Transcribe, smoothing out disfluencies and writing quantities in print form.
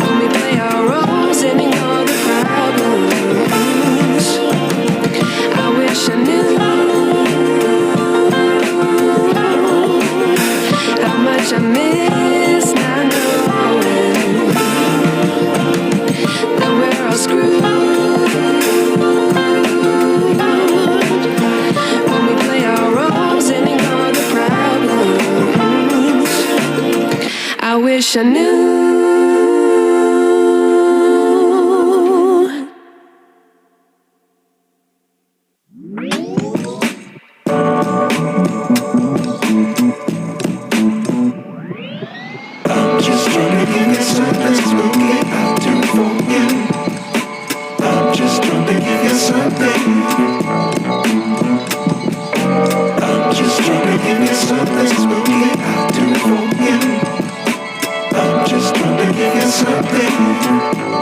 When we play our roles and ignore the problems. I wish I knew how much I miss not knowing that we're all screwed. When we play our roles and ignore the problems. I wish I knew. I'm just trying to give you something spooky out to forget. I'm just trying to give you something. I'm just trying to give you something spooky out to forget. I'm just trying to give you something.